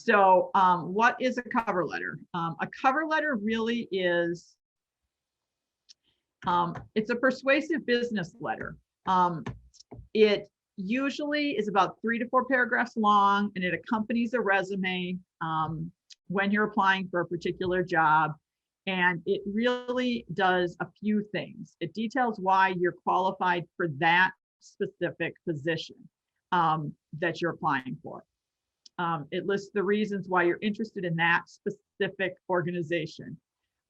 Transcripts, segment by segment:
So what is a cover letter? A cover letter really is, it's a persuasive business letter. It usually is about 3 to 4 paragraphs long, and it accompanies a resume when you're applying for a particular job. And it really does a few things. It details why you're qualified for that specific position that you're applying for. It lists the reasons why you're interested in that specific organization.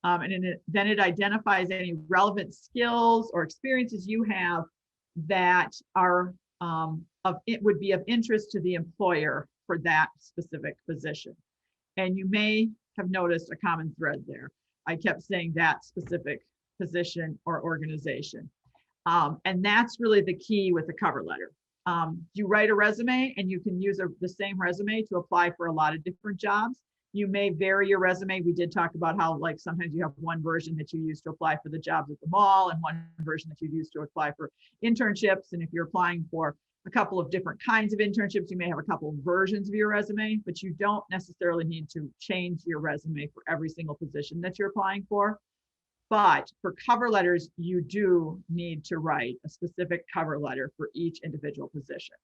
Then it identifies any relevant skills or experiences you have that are it would be of interest to the employer for that specific position. And you may have noticed a common thread there. I kept saying that specific position or organization. And that's really the key with the cover letter. You write a resume, and you can use the same resume to apply for a lot of different jobs. You may vary your resume. We did talk about how, like, sometimes you have one version that you use to apply for the jobs at the mall and one version that you use to apply for internships. And if you're applying for a couple of different kinds of internships, you may have a couple of versions of your resume, but you don't necessarily need to change your resume for every single position that you're applying for. But for cover letters, you do need to write a specific cover letter for each individual position,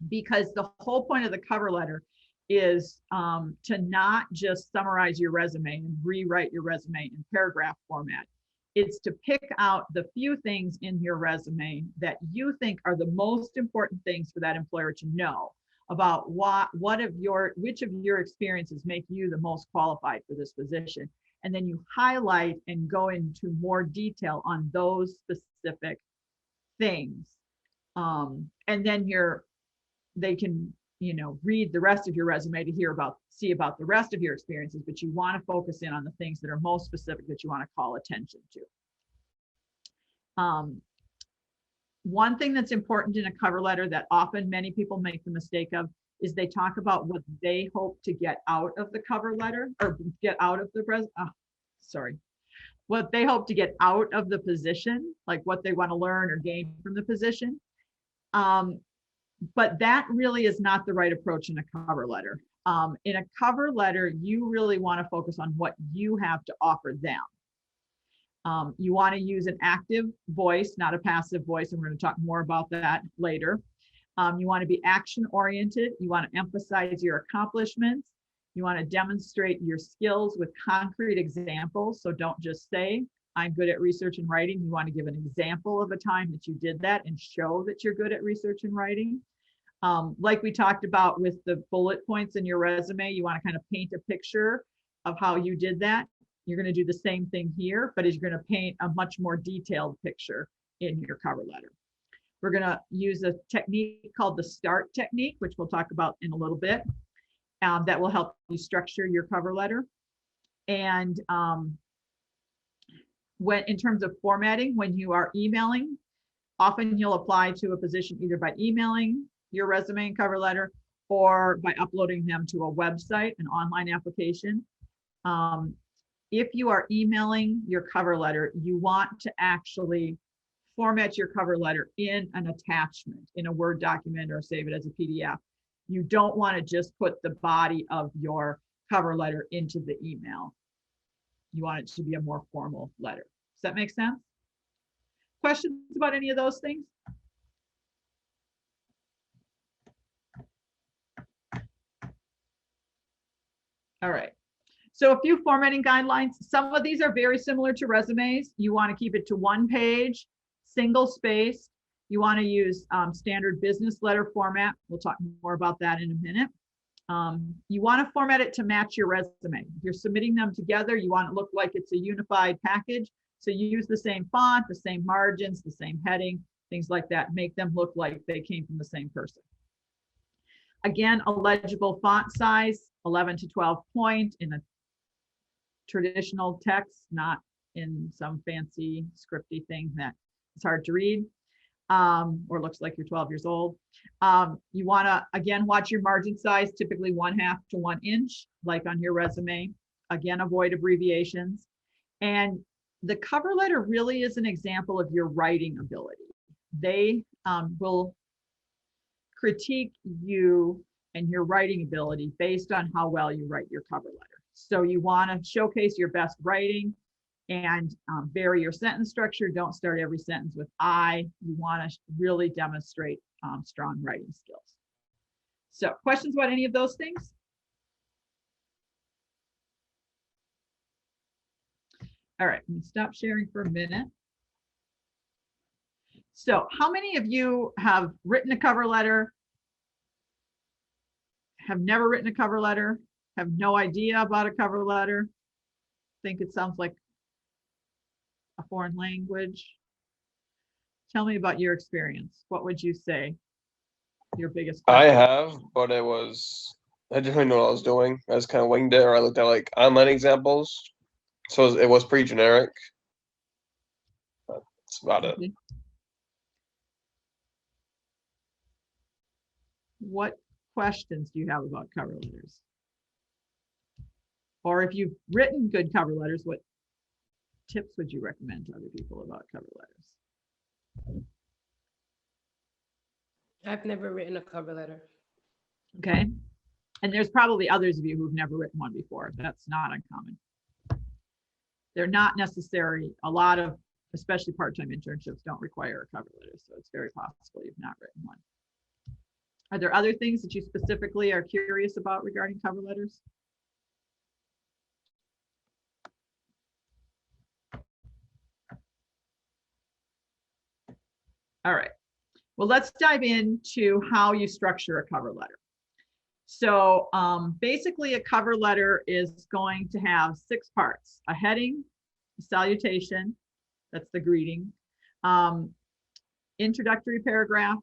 because the whole point of the cover letter is to not just summarize your resume and rewrite your resume in paragraph format. It's to pick out the few things in your resume that you think are the most important things for that employer to know about which of your experiences make you the most qualified for this position. And then you highlight and go into more detail on those specific things. And then they can, read the rest of your resume to see about the rest of your experiences, but you want to focus in on the things that are most specific that you want to call attention to. One thing that's important in a cover letter that often many people make the mistake of is they talk about what they hope to get out of the cover letter, or get out of the what they hope to get out of the position, like what they want to learn or gain from the position. But that really is not the right approach in a cover letter. In a cover letter, you really want to focus on what you have to offer them. You want to use an active voice, not a passive voice, and we're going to talk more about that later. You want to be action-oriented. You want to emphasize your accomplishments. You want to demonstrate your skills with concrete examples. So don't just say, I'm good at research and writing. You want to give an example of a time that you did that and show that you're good at research and writing. Like we talked about with the bullet points in your resume, you want to kind of paint a picture of how you did that. You're going to do the same thing here, but you're going to paint a much more detailed picture in your cover letter. We're going to use a technique called the START technique, which we'll talk about in a little bit, that will help you structure your cover letter. And in terms of formatting, when you are emailing, often you'll apply to a position either by emailing your resume and cover letter or by uploading them to a website, an online application. If you are emailing your cover letter, you want to actually format your cover letter in an attachment, in a Word document, or save it as a PDF. You don't want to just put the body of your cover letter into the email. You want it to be a more formal letter. Does that make sense? Questions about any of those things? All right. So a few formatting guidelines. Some of these are very similar to resumes. You want to keep it to one page, single spaced. You want to use standard business letter format. We'll talk more about that in a minute. You want to format it to match your resume. If you're submitting them together, you want it to look like it's a unified package. So you use the same font, the same margins, the same heading, things like that. Make them look like they came from the same person. Again, a legible font size, 11 to 12 point in a traditional text, not in some fancy scripty thing that is hard to read or looks like you're 12 years old. You want to, again, watch your margin size, typically 1/2 to 1 inch, like on your resume. Again, avoid abbreviations. And the cover letter really is an example of your writing ability. They will critique you and your writing ability based on how well you write your cover letter. So you want to showcase your best writing and vary your sentence structure. Don't start every sentence with I. You want to really demonstrate strong writing skills. So questions about any of those things? All right, let me stop sharing for a minute. So how many of you have written a cover letter, have never written a cover letter, have no idea about a cover letter, think it sounds like a foreign language? Tell me about your experience. What would you say your biggest question? I have, but I didn't really know what I was doing. I just kind of winged it, or I looked at like online examples. So it was pretty generic. That's about it. Okay. What questions do you have about cover letters? Or if you've written good cover letters, what tips would you recommend to other people about cover letters? I've never written a cover letter. Okay. And there's probably others of you who've never written one before. That's not uncommon. They're not necessary. A lot of, especially part-time internships, don't require a cover letter. So it's very possible you've not written one. Are there other things that you specifically are curious about regarding cover letters? All right. Well, let's dive into how you structure a cover letter. So basically a cover letter is going to have 6 parts: a heading, a salutation, that's the greeting, introductory paragraph,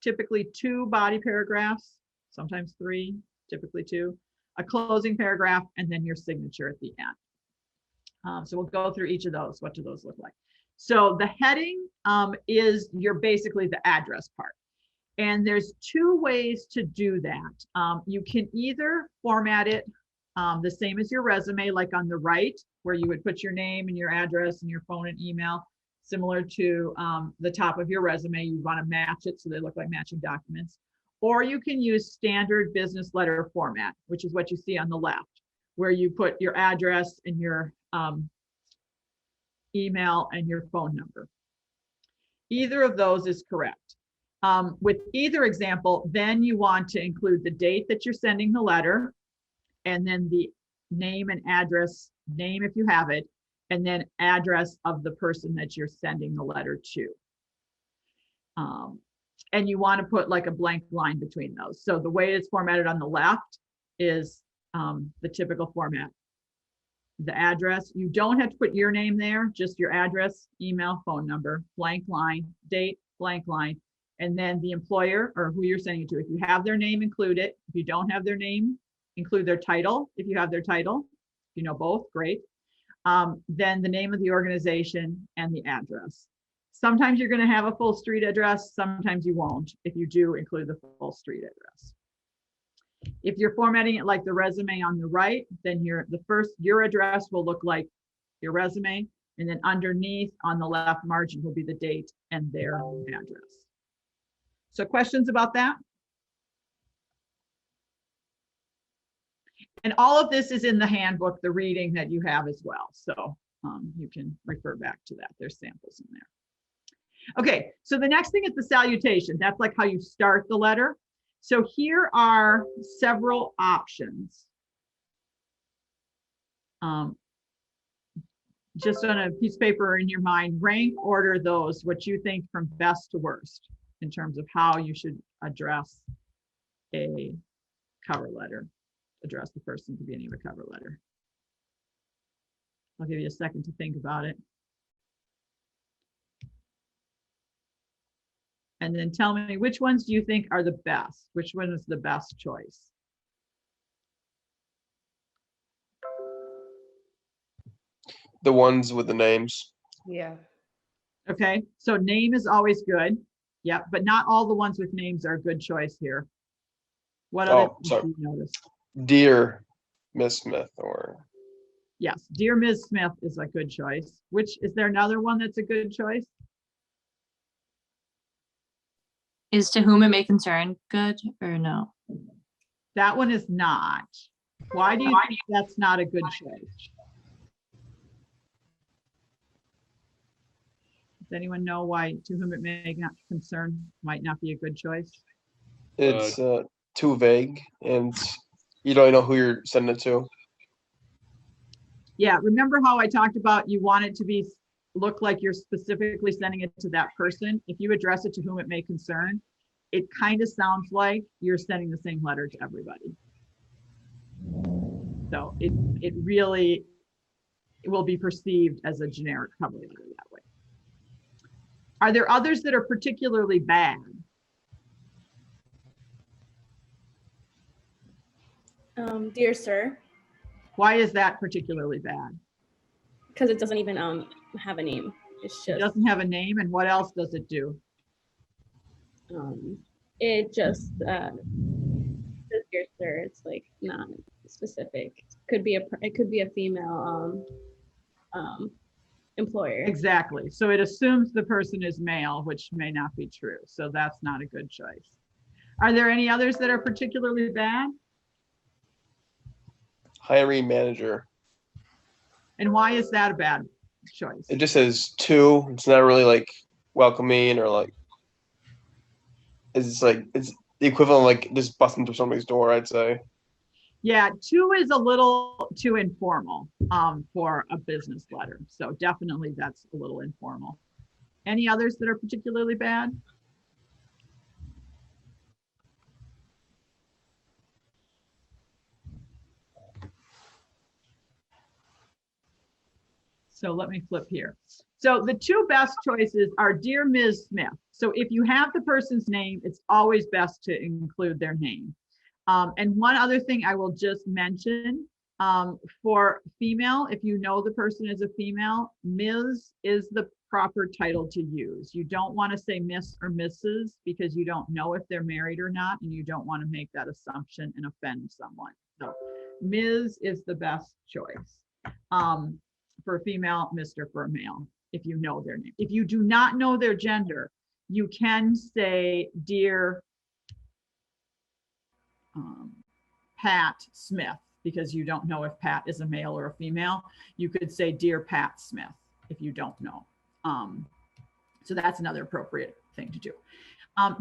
typically 2 body paragraphs, sometimes 3, typically 2, a closing paragraph, and then your signature at the end. So we'll go through each of those. What do those look like? So the heading is basically the address part. And there's 2 ways to do that. You can either format it the same as your resume, like on the right, where you would put your name and your address and your phone and email, similar to the top of your resume. You want to match it so they look like matching documents. Or you can use standard business letter format, which is what you see on the left, where you put your address and your email and your phone number. Either of those is correct. With either example, then you want to include the date that you're sending the letter, and then the name and address, name if you have it, and then address of the person that you're sending the letter to. And you want to put like a blank line between those. So the way it's formatted on the left is the typical format. The address, you don't have to put your name there, just your address, email, phone number, blank line, date, blank line, and then the employer or who you're sending it to. If you have their name, include it. If you don't have their name, include their title. If you have their title, if you know both, great. Then the name of the organization and the address. Sometimes you're going to have a full street address, sometimes you won't. If you do, include the full street address. If you're formatting it like the resume on the right, then your address will look like your resume, and then underneath on the left margin will be the date and their address. So questions about that? And all of this is in the handbook, the reading that you have as well. So you can refer back to that. There's samples in there. Okay, so the next thing is the salutation. That's like how you start the letter. So here are several options. Just on a piece of paper in your mind, rank order those, what you think from best to worst in terms of how you should address a cover letter, address the person at the beginning of a cover letter. I'll give you a second to think about it. And then tell me, which ones do you think are the best? Which one is the best choice? The ones with the names. Yeah. Okay, so name is always good. Yeah, but not all the ones with names are a good choice here. What other things do you notice? Dear Miss Smith, or yes, Dear Ms. Smith is a good choice. Is there another one that's a good choice? Is to whom it may concern good or no? That one is not. Why do you think that's not a good choice? Does anyone know why to whom it may not concern might not be a good choice? It's too vague, and you don't know who you're sending it to. Yeah, remember how I talked about you want it to be look like you're specifically sending it to that person? If you address it to whom it may concern, it kind of sounds like you're sending the same letter to everybody. So it really will be perceived as a generic cover letter that way. Are there others that are particularly bad? Dear sir, Why is that particularly bad? because it doesn't even have a name. It's It just doesn't have a name, and what else does it do? it just says dear sir. It's like not specific. It could be a female employer. Exactly. So it assumes the person is male, which may not be true. So that's not a good choice. Are there any others that are particularly bad? Hiring manager. And why is that a bad choice? It just says to. It's not really like welcoming or like. It's like it's the equivalent of like just busting through somebody's door, I'd say. Yeah, to is a little too informal for a business letter. So definitely that's a little informal. Any others that are particularly bad? So let me flip here. So the two best choices are Dear Ms. Smith. So if you have the person's name, it's always best to include their name. And one other thing I will just mention, for female, if you know the person is a female, Ms. is the proper title to use. You don't want to say Miss or Mrs. because you don't know if they're married or not, and you don't want to make that assumption and offend someone. So Ms. is the best choice. For a female, Mr. for a male, if you know their name. If you do not know their gender, you can say Dear Pat Smith, because you don't know if Pat is a male or a female. You could say Dear Pat Smith if you don't know. So that's another appropriate thing to do.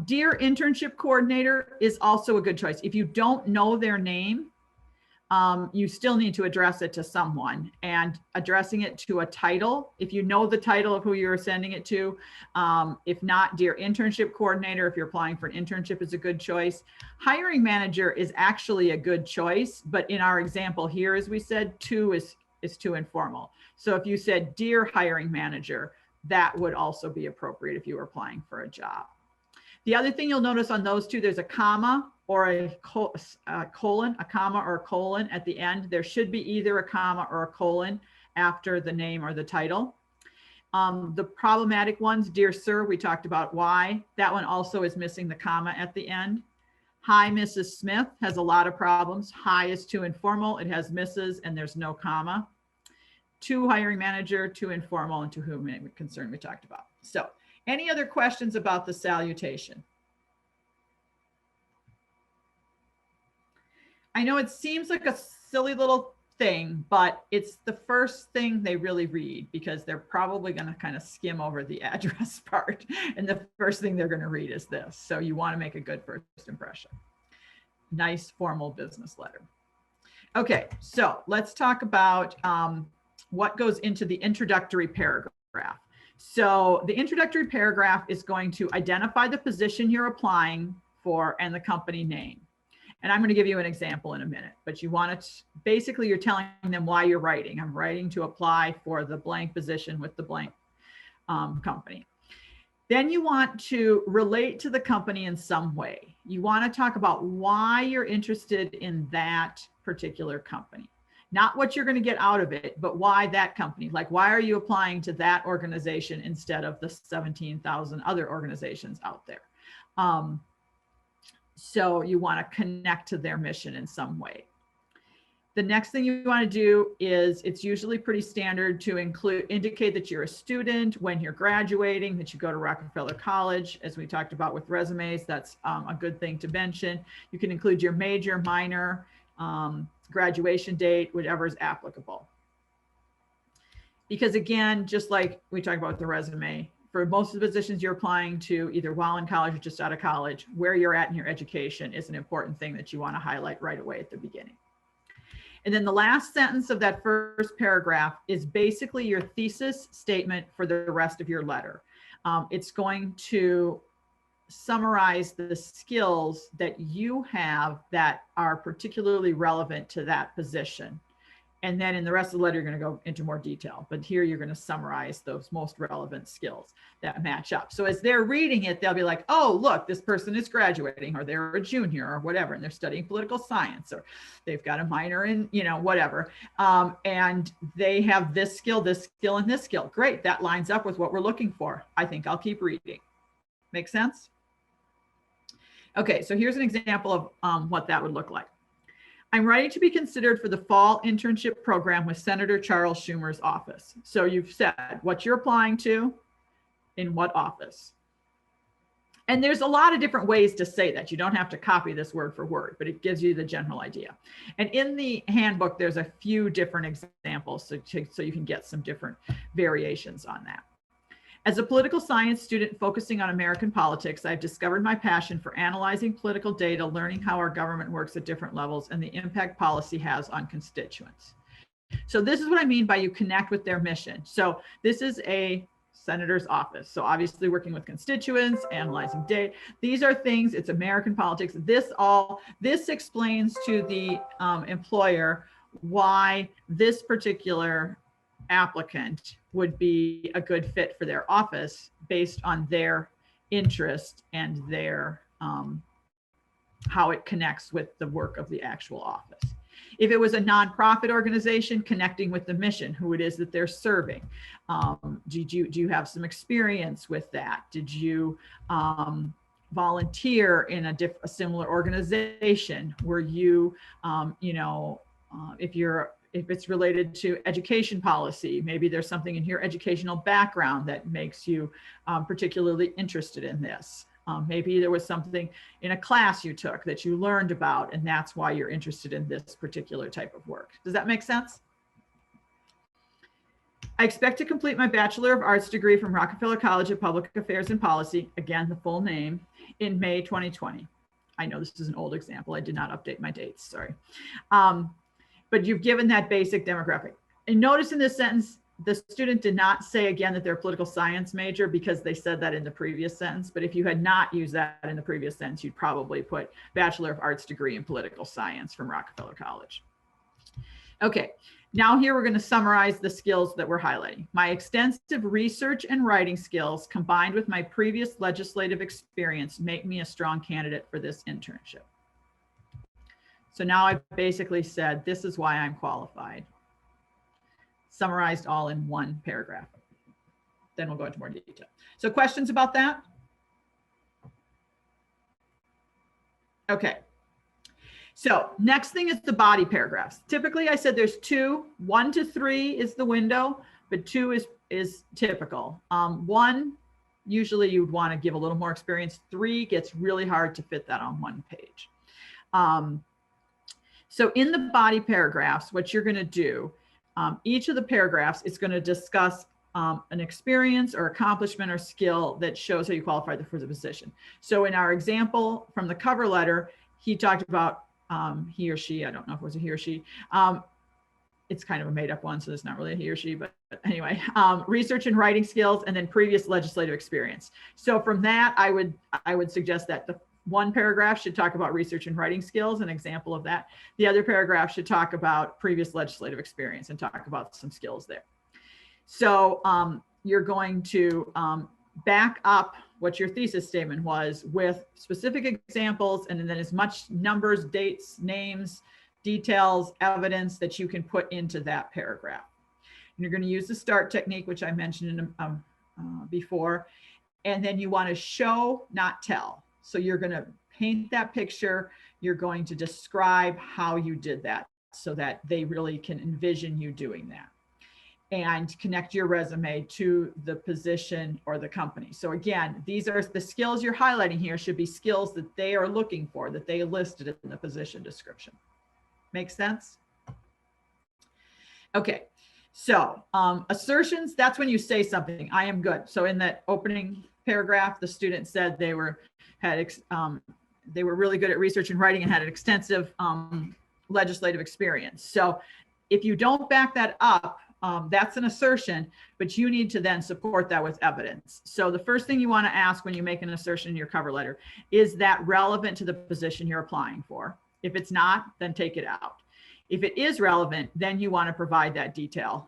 Dear Internship Coordinator is also a good choice. If you don't know their name, you still need to address it to someone, and addressing it to a title. If you know the title of who you're sending it to, if not, Dear Internship Coordinator, if you're applying for an internship, is a good choice. Hiring Manager is actually a good choice, but in our example here, as we said, to is too informal. So if you said Dear Hiring Manager, that would also be appropriate if you were applying for a job. The other thing you'll notice on those two, there's a comma or a colon, a comma or a colon at the end. There should be either a comma or a colon after the name or the title. The problematic ones, Dear Sir, we talked about why. That one also is missing the comma at the end. Hi, Mrs. Smith has a lot of problems. Hi is too informal. It has Mrs. and there's no comma. To Hiring Manager, too informal, and to whom it may concern we talked about. So any other questions about the salutation? I know it seems like a silly little thing, but it's the first thing they really read because they're probably going to kind of skim over the address part. And the first thing they're going to read is this. So you want to make a good first impression. Nice formal business letter. Okay, so let's talk about what goes into the introductory paragraph. So the introductory paragraph is going to identify the position you're applying for and the company name. And I'm going to give you an example in a minute, but you want to, basically you're telling them why you're writing. I'm writing to apply for the blank position with the blank company. Then you want to relate to the company in some way. You want to talk about why you're interested in that particular company. Not what you're going to get out of it, but why that company. Like, why are you applying to that organization instead of the 17,000 other organizations out there? So you want to connect to their mission in some way. The next thing you want to do is, it's usually pretty standard to indicate that you're a student, when you're graduating, that you go to Rockefeller College. As we talked about with resumes, that's a good thing to mention. You can include your major, minor, graduation date, whatever is applicable. Because again, just like we talked about with the resume, for most of the positions you're applying to, either while in college or just out of college, where you're at in your education is an important thing that you want to highlight right away at the beginning. And then the last sentence of that first paragraph is basically your thesis statement for the rest of your letter. It's going to summarize the skills that you have that are particularly relevant to that position. And then in the rest of the letter, you're going to go into more detail. But here you're going to summarize those most relevant skills that match up. So as they're reading it, they'll be like, oh, look, this person is graduating, or they're a junior or whatever, and they're studying political science, or they've got a minor in, whatever. And they have this skill, and this skill. Great. That lines up with what we're looking for. I think I'll keep reading. Make sense? Okay, so here's an example of what that would look like. I'm ready to be considered for the fall internship program with Senator Charles Schumer's office. So you've said what you're applying to, in what office. And there's a lot of different ways to say that. You don't have to copy this word for word, but it gives you the general idea. And in the handbook, there's a few different examples so you can get some different variations on that. As a political science student focusing on American politics, I've discovered my passion for analyzing political data, learning how our government works at different levels, and the impact policy has on constituents. So this is what I mean by you connect with their mission. So this is a senator's office. So obviously working with constituents, analyzing data. These are things, it's American politics. This explains to the employer why this particular applicant would be a good fit for their office based on their interest and their how it connects with the work of the actual office. If it was a nonprofit organization, connecting with the mission, who it is that they're serving. Do you have some experience with that? Did you volunteer in a similar organization? Were you, if it's related to education policy, maybe there's something in your educational background that makes you particularly interested in this. Maybe there was something in a class you took that you learned about, and that's why you're interested in this particular type of work. Does that make sense? I expect to complete my Bachelor of Arts degree from Rockefeller College of Public Affairs and Policy, again, the full name, in May 2020. I know this is an old example. I did not update my dates, sorry. But you've given that basic demographic. And notice in this sentence, the student did not say again that they're a political science major because they said that in the previous sentence. But if you had not used that in the previous sentence, you'd probably put Bachelor of Arts degree in political science from Rockefeller College. Okay, now here we're going to summarize the skills that we're highlighting. My extensive research and writing skills combined with my previous legislative experience make me a strong candidate for this internship. So now I've basically said, this is why I'm qualified. Summarized all in one paragraph. Then we'll go into more detail. So questions about that? Okay. So next thing is the body paragraphs. Typically I said there's 2, 1 to 3 is the window, but 2 is typical. 1, usually you'd want to give a little more experience. 3 gets really hard to fit that on one page. So in the body paragraphs, what you're going to do, each of the paragraphs is going to discuss an experience or accomplishment or skill that shows how you qualify for the position. So in our example from the cover letter, he talked about he or she, I don't know if it was a he or she, it's kind of a made up one, so it's not really a he or she, but anyway, research and writing skills, and then previous legislative experience. So from that, I would suggest that the one paragraph should talk about research and writing skills, an example of that. The other paragraph should talk about previous legislative experience and talk about some skills there. So you're going to back up what your thesis statement was with specific examples, and then as much numbers, dates, names, details, evidence that you can put into that paragraph. And you're going to use the START technique, which I mentioned before, and then you want to show, not tell. So you're going to paint that picture. You're going to describe how you did that. so that they really can envision you doing that, and connect your resume to the position or the company. So again, these are the skills you're highlighting here should be skills that they are looking for, that they listed in the position description. Make sense? Okay, so assertions, that's when you say something, I am good. So in that opening paragraph, the student said they were really good at research and writing and had an extensive legislative experience. So if you don't back that up, that's an assertion, but you need to then support that with evidence. So the first thing you want to ask when you make an assertion in your cover letter, is that relevant to the position you're applying for? If it's not, then take it out. If it is relevant, then you want to provide that detail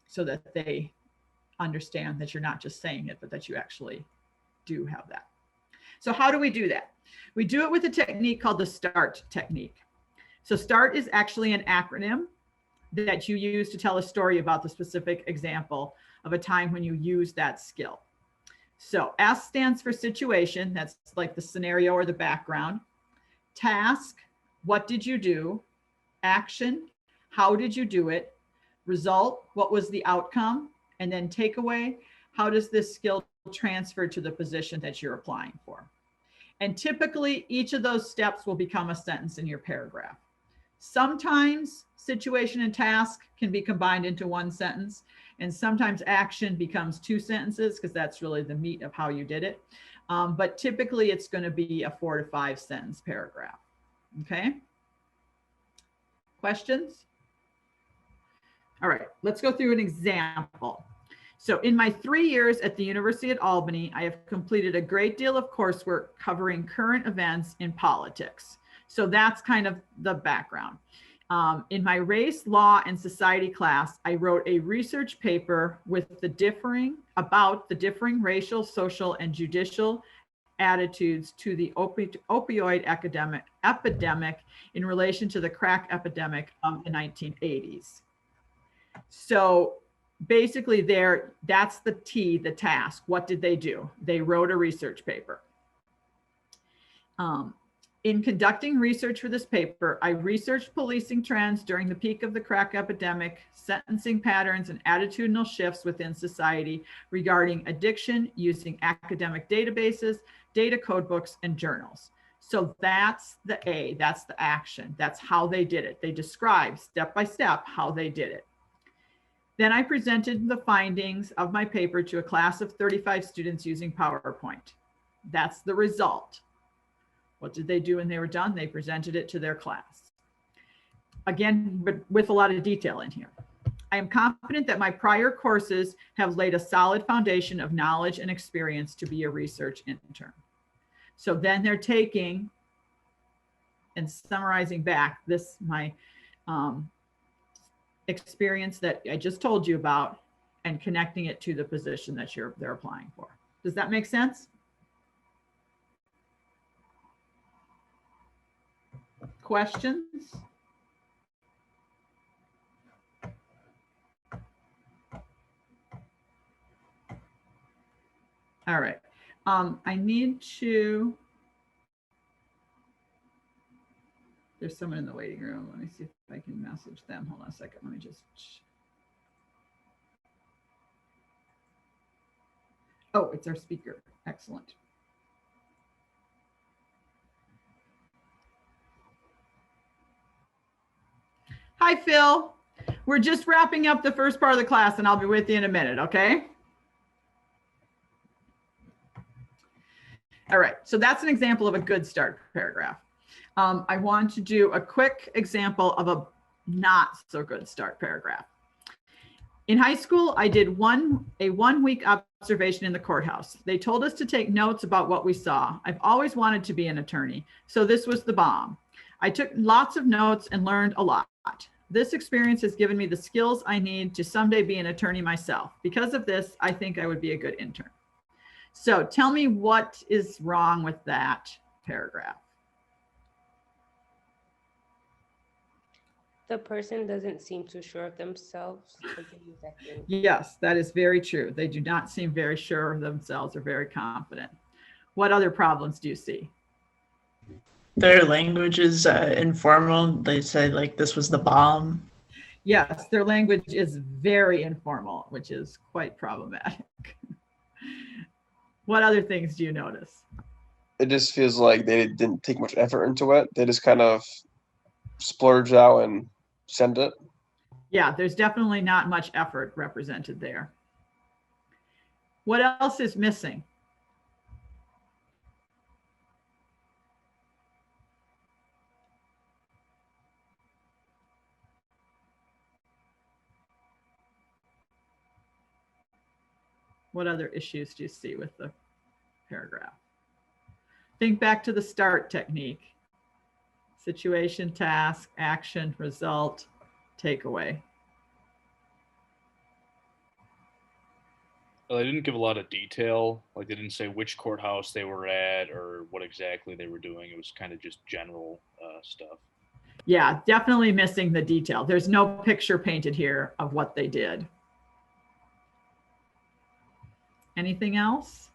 so that they understand that you're not just saying it, but that you actually do have that. So how do we do that? We do it with a technique called the START technique. So START is actually an acronym that you use to tell a story about the specific example of a time when you use that skill. So S stands for situation, that's like the scenario or the background. Task, what did you do? Action, how did you do it? Result, what was the outcome? And then takeaway, how does this skill transfer to the position that you're applying for? And typically each of those steps will become a sentence in your paragraph. Sometimes situation and task can be combined into one sentence, and sometimes action becomes two sentences because that's really the meat of how you did it. But typically it's going to be a 4 to 5 sentence paragraph. Okay. Questions? All right, let's go through an example. So in my 3 years at the University at Albany, I have completed a great deal of coursework covering current events in politics. So that's kind of the background. In my race, law, and society class, I wrote a research paper with about the differing racial, social, and judicial attitudes to the opioid epidemic in relation to the crack epidemic of the 1980s. So basically that's the T, the task. What did they do? They wrote a research paper. In conducting research for this paper, I researched policing trends during the peak of the crack epidemic, sentencing patterns, and attitudinal shifts within society regarding addiction using academic databases, data code books, and journals. So that's the A, that's the action. That's how they did it. They described step by step how they did it. Then I presented the findings of my paper to a class of 35 students using PowerPoint. That's the result. What did they do when they were done? They presented it to their class. Again, but with a lot of detail in here. I am confident that my prior courses have laid a solid foundation of knowledge and experience to be a research intern. So then they're taking and summarizing back this, my experience that I just told you about, and connecting it to the position that they're applying for. Does that make sense? Questions? All right. I need to, there's someone in the waiting room. Let me see if I can message them. Hold on a second. Let me just. Oh, it's our speaker. Excellent. Hi, Phil. We're just wrapping up the first part of the class and I'll be with you in a minute, okay? All right, so that's an example of a good start paragraph. I want to do a quick example of a not so good start paragraph. In high school, I did a one-week observation in the courthouse. They told us to take notes about what we saw. I've always wanted to be an attorney, so this was the bomb. I took lots of notes and learned a lot. This experience has given me the skills I need to someday be an attorney myself. Because of this, I think I would be a good intern. So tell me what is wrong with that paragraph. The person doesn't seem too sure of themselves. What do you think? Yes, that is very true. They do not seem very sure of themselves or very confident. What other problems do you see? Their language is informal. They say like this was the bomb. Yes, their language is very informal, which is quite problematic. What other things do you notice? It just feels like they didn't take much effort into it. They just kind of splurged out and sent it. Yeah, there's definitely not much effort represented there. What else is missing? What other issues do you see with the paragraph? Think back to the START technique. Situation, task, action, result, takeaway. Well, they didn't give a lot of detail. Like they didn't say which courthouse they were at or what exactly they were doing. It was kind of just general stuff. Yeah, definitely missing the detail. There's no picture painted here of what they did. Anything else?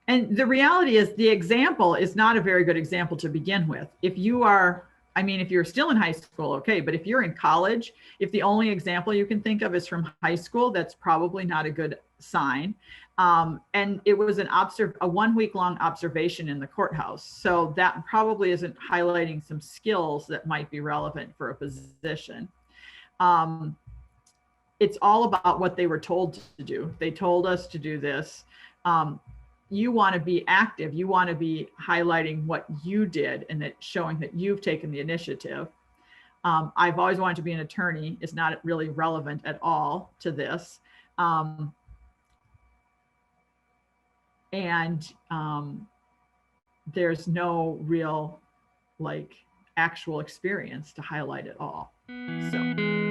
And the reality is the example is not a very good example to begin with. If you are, I mean, if you're still in high school, okay, but if you're in college, if the only example you can think of is from high school, that's probably not a good sign. And it was a 1 week long observation in the courthouse. So that probably isn't highlighting some skills that might be relevant for a position. It's all about what they were told to do. They told us to do this. You want to be active. You want to be highlighting what you did and that showing that you've taken the initiative. I've always wanted to be an attorney. It's not really relevant at all to this. There's no real like actual experience to highlight at all. So.